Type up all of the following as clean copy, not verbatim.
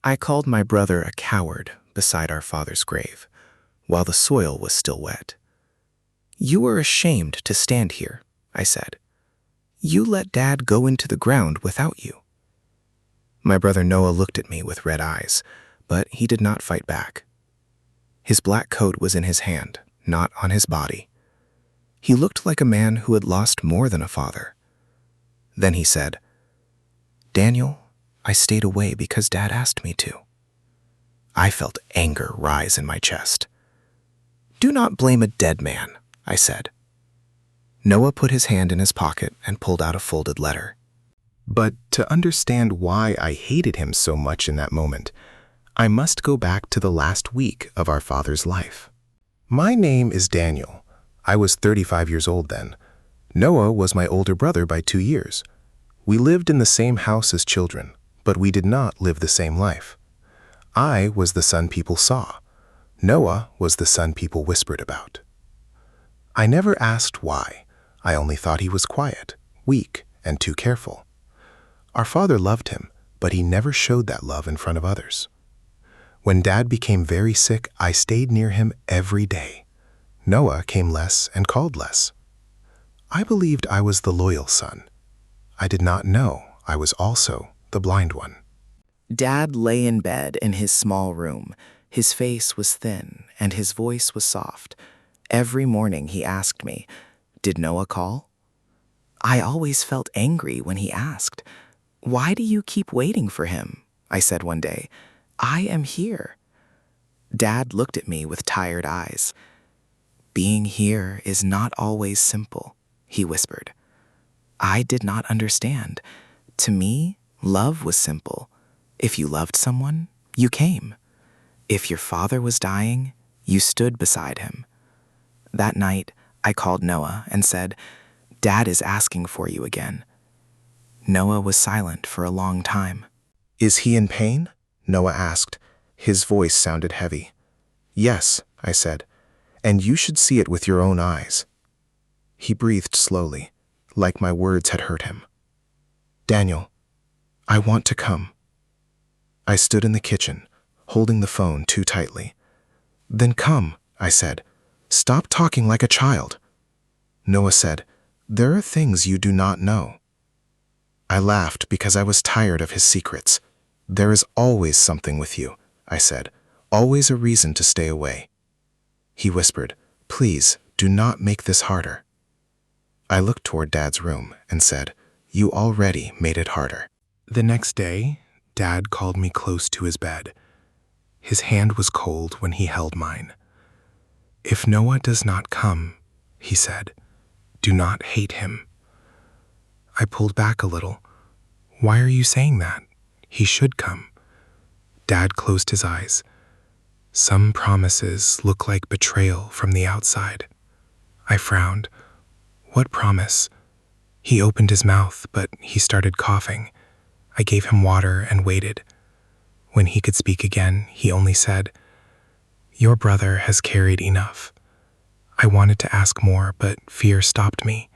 I called my brother a coward beside our father's grave, while the soil was still wet. "You are ashamed to stand here," I said. "You let Dad go into the ground without you." My brother Noah looked at me with red eyes, but he did not fight back. His black coat was in his hand, not on his body. He looked like a man who had lost more than a father. Then he said, "Daniel, I stayed away because Dad asked me to." I felt anger rise in my chest. "Do not blame a dead man," I said. Noah put his hand in his pocket and pulled out a folded letter. But to understand why I hated him so much in that moment, I must go back to the last week of our father's life. My name is Daniel. I was 35 years old then. Noah was my older brother by 2 years. We lived in the same house as children, but we did not live the same life. I was the son people saw. Noah was the son people whispered about. I never asked why. I only thought he was quiet, weak, and too careful. Our father loved him, but he never showed that love in front of others. When Dad became very sick, I stayed near him every day. Noah came less and called less. I believed I was the loyal son. I did not know I was also the blind one. Dad lay in bed in his small room. His face was thin and his voice was soft. Every morning he asked me, "Did Noah call?" I always felt angry when he asked. "Why do you keep waiting for him?" I said one day. "I am here." Dad looked at me with tired eyes. "Being here is not always simple," he whispered. I did not understand. To me, love was simple. If you loved someone, you came. If your father was dying, you stood beside him. That night, I called Noah and said, "Dad is asking for you again." Noah was silent for a long time. "Is he in pain?" Noah asked. His voice sounded heavy. "Yes," I said, "and you should see it with your own eyes." He breathed slowly, like my words had hurt him. "Daniel, I want to come." I stood in the kitchen, holding the phone too tightly. "Then come," I said. "Stop talking like a child." Noah said, "There are things you do not know." I laughed because I was tired of his secrets. "There is always something with you," I said, "always a reason to stay away." He whispered, "Please, do not make this harder." I looked toward Dad's room and said, "You already made it harder." The next day, Dad called me close to his bed. His hand was cold when he held mine. "If Noah does not come," he said, "do not hate him." I pulled back a little. "Why are you saying that? He should come." Dad closed his eyes. "Some promises look like betrayal from the outside." I frowned. "What promise?" He opened his mouth, but he started coughing. I gave him water and waited. When he could speak again, he only said, "Your brother has carried enough." I wanted to ask more, but fear stopped me.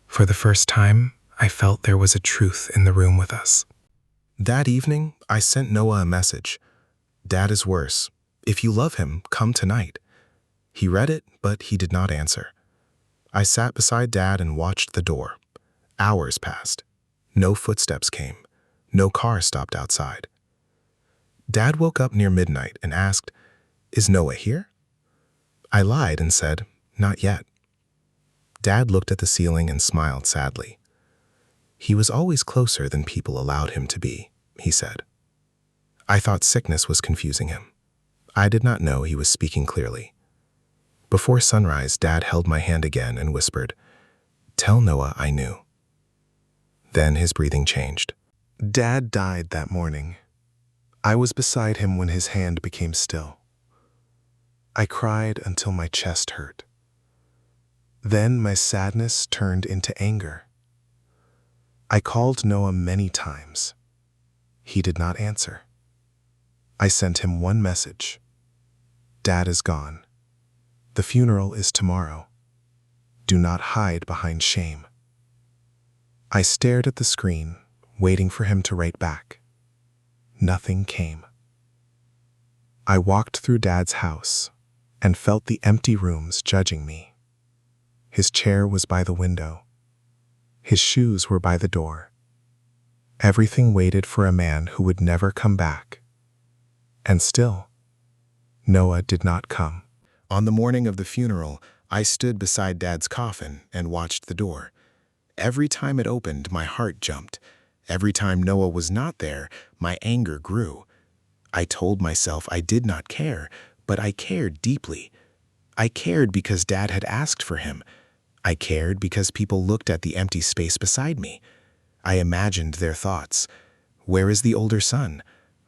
For the first time, I felt there was a truth in the room with us. That evening, I sent Noah a message. "Dad is worse. If you love him, come tonight." He read it, but he did not answer. I sat beside Dad and watched the door. Hours passed. No footsteps came. No car stopped outside. Dad woke up near midnight and asked, "Is Noah here?" I lied and said, "Not yet." Dad looked at the ceiling and smiled sadly. "He was always closer than people allowed him to be," he said. I thought sickness was confusing him. I did not know he was speaking clearly. Before sunrise, Dad held my hand again and whispered, "Tell Noah I knew." Then his breathing changed. Dad died that morning. I was beside him when his hand became still. I cried until my chest hurt. Then my sadness turned into anger. I called Noah many times. He did not answer. I sent him one message. "Dad is gone. The funeral is tomorrow. Do not hide behind shame." I stared at the screen, waiting for him to write back. Nothing came. I walked through Dad's house and felt the empty rooms judging me. His chair was by the window. His shoes were by the door. Everything waited for a man who would never come back. And still, Noah did not come. On the morning of the funeral, I stood beside Dad's coffin and watched the door. Every time it opened, my heart jumped. Every time Noah was not there, my anger grew. I told myself I did not care, but I cared deeply. I cared because Dad had asked for him. I cared because people looked at the empty space beside me. I imagined their thoughts. Where is the older son?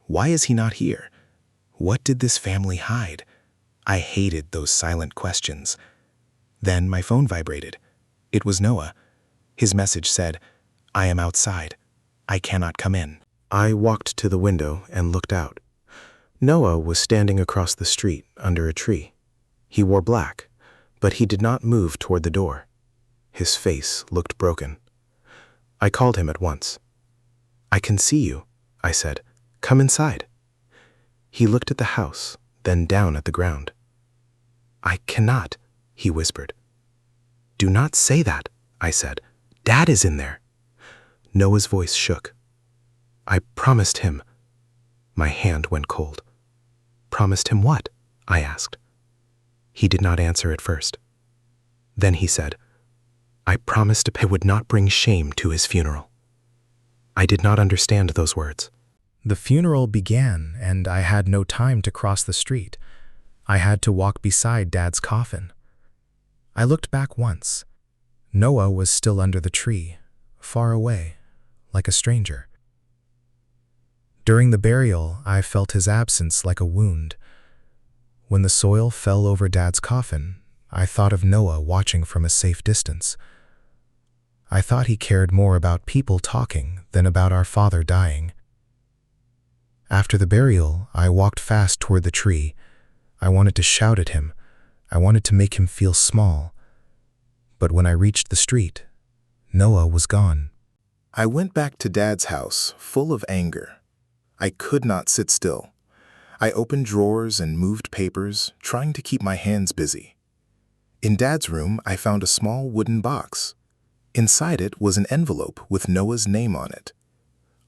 Why is he not here? What did this family hide? I hated those silent questions. Then my phone vibrated. It was Noah. His message said, "I am outside. I cannot come in." I walked to the window and looked out. Noah was standing across the street under a tree. He wore black, but he did not move toward the door. His face looked broken. I called him at once. "I can see you," I said. "Come inside." He looked at the house, then down at the ground. "I cannot," he whispered. "Do not say that," I said. "Dad is in there." Noah's voice shook. "I promised him." My hand went cold. "Promised him what?" I asked. He did not answer at first. Then he said, "I promised I would not bring shame to his funeral." I did not understand those words. The funeral began, and I had no time to cross the street. I had to walk beside Dad's coffin. I looked back once. Noah was still under the tree, far away, like a stranger. During the burial, I felt his absence like a wound. When the soil fell over Dad's coffin, I thought of Noah watching from a safe distance. I thought he cared more about people talking than about our father dying. After the burial, I walked fast toward the tree. I wanted to shout at him. I wanted to make him feel small. But when I reached the street, Noah was gone. I went back to Dad's house, full of anger. I could not sit still. I opened drawers and moved papers, trying to keep my hands busy. In Dad's room, I found a small wooden box. Inside it was an envelope with Noah's name on it.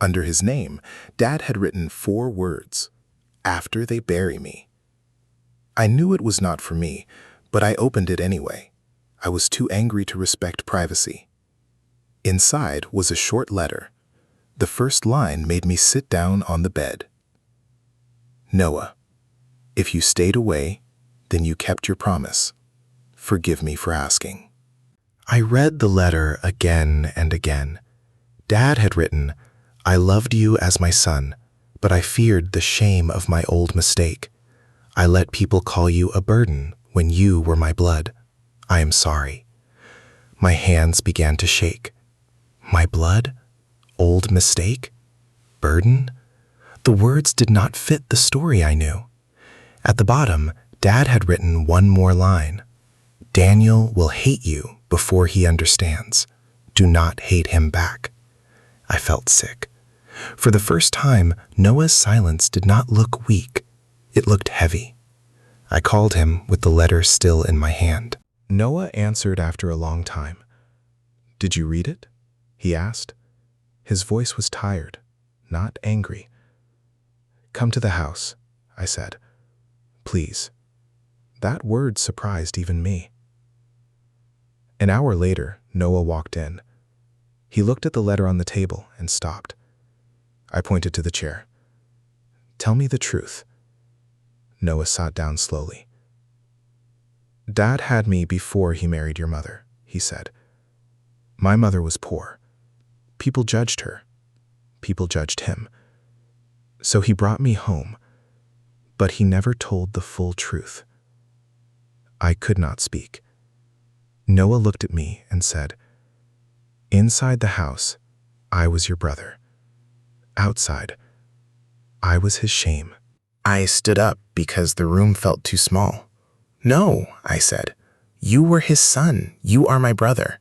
Under his name, Dad had written 4 words, "After they bury me." I knew it was not for me, but I opened it anyway. I was too angry to respect privacy. Inside was a short letter. The first line made me sit down on the bed. "Noah, if you stayed away, then you kept your promise. Forgive me for asking." I read the letter again and again. Dad had written, "I loved you as my son, but I feared the shame of my old mistake. I let people call you a burden when you were my blood. I am sorry." My hands began to shake. My blood? Old mistake? Burden? The words did not fit the story I knew. At the bottom, Dad had written one more line. "Daniel will hate you before he understands. Do not hate him back." I felt sick. For the first time, Noah's silence did not look weak. It looked heavy. I called him with the letter still in my hand. Noah answered after a long time. "Did you read it?" he asked. His voice was tired, not angry. "Come to the house," I said. "Please." That word surprised even me. An hour later, Noah walked in. He looked at the letter on the table and stopped. I pointed to the chair. "Tell me the truth." Noah sat down slowly. "Dad had me before he married your mother," he said. "My mother was poor. People judged her. People judged him. So he brought me home, but he never told the full truth." I could not speak. Noah looked at me and said, "Inside the house, I was your brother. Outside, I was his shame." I stood up because the room felt too small. "No," I said. "You were his son. You are my brother."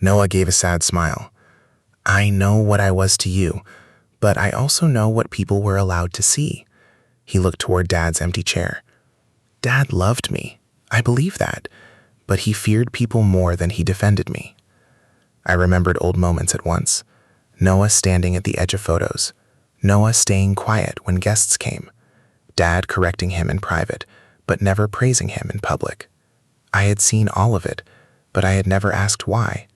Noah gave a sad smile. "I know what I was to you, but I also know what people were allowed to see. He looked toward Dad's empty chair. Dad loved me. I believe that. But he feared people more than he defended me. I remembered old moments at once. Noah standing at the edge of photos. Noah staying quiet when guests came. Dad correcting him in private, but never praising him in public. I had seen all of it, but I had never asked why.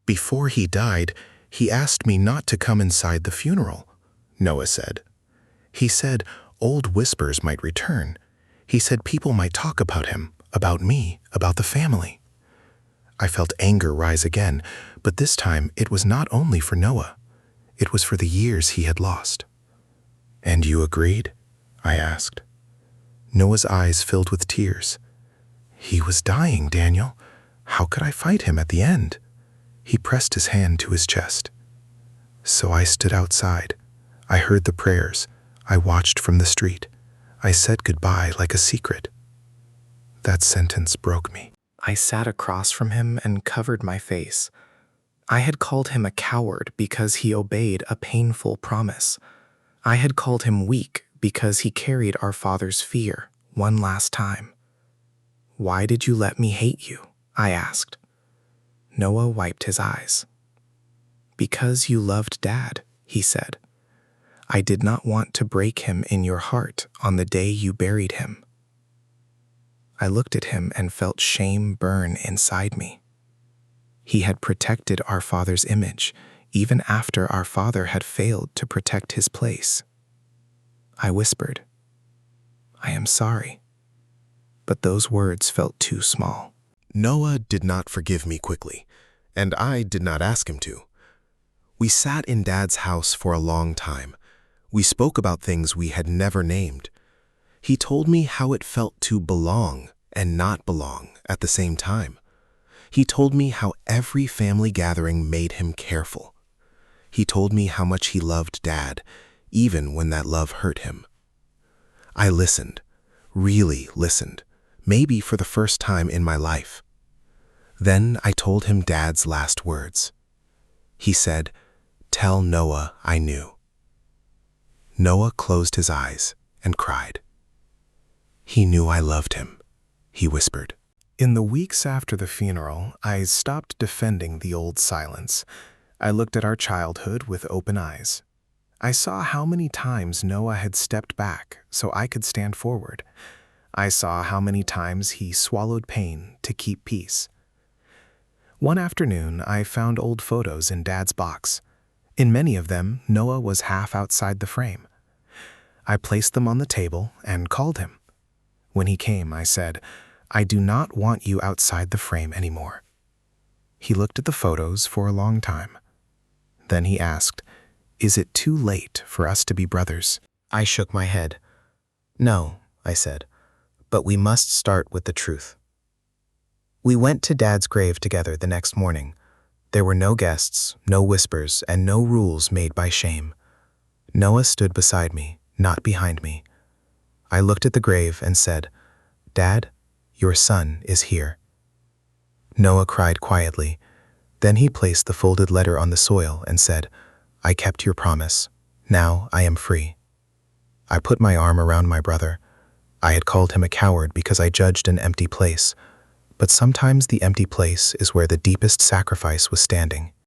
Before he died, he asked me not to come inside the funeral, Noah said. He said old whispers might return. He said people might talk about him, about me, about the family. I felt anger rise again, but this time it was not only for Noah. It was for the years he had lost. "And you agreed?" I asked. Noah's eyes filled with tears. "He was dying, Daniel. How could I fight him at the end?" He pressed his hand to his chest. So I stood outside. I heard the prayers. I watched from the street. I said goodbye like a secret. That sentence broke me. I sat across from him and covered my face. I had called him a coward because he obeyed a painful promise. I had called him weak because he carried our father's fear one last time. "Why did you let me hate you?" I asked. Noah wiped his eyes. "Because you loved Dad," he said. "I did not want to break him in your heart on the day you buried him." I looked at him and felt shame burn inside me. He had protected our father's image, even after our father had failed to protect his place. I whispered, "I am sorry." But those words felt too small. Noah did not forgive me quickly, and I did not ask him to. We sat in Dad's house for a long time. We spoke about things we had never named. He told me how it felt to belong and not belong at the same time. He told me how every family gathering made him careful. He told me how much he loved Dad, even when that love hurt him. I listened, really listened, maybe for the first time in my life. Then I told him Dad's last words. He said, "Tell Noah I knew." Noah closed his eyes and cried. "He knew I loved him," he whispered. In the weeks after the funeral, I stopped defending the old silence. I looked at our childhood with open eyes. I saw how many times Noah had stepped back so I could stand forward. I saw how many times he swallowed pain to keep peace. One afternoon, I found old photos in Dad's box. In many of them, Noah was half outside the frame. I placed them on the table and called him. When he came, I said, "I do not want you outside the frame anymore." He looked at the photos for a long time. Then he asked, "Is it too late for us to be brothers?" I shook my head. "No," I said, "but we must start with the truth." We went to Dad's grave together the next morning. There were no guests, no whispers, and no rules made by shame. Noah stood beside me, not behind me. I looked at the grave and said, "Dad, your son is here." Noah cried quietly. Then he placed the folded letter on the soil and said, "I kept your promise. Now I am free." I put my arm around my brother. I had called him a coward because I judged an empty place. But sometimes the empty place is where the deepest sacrifice was standing.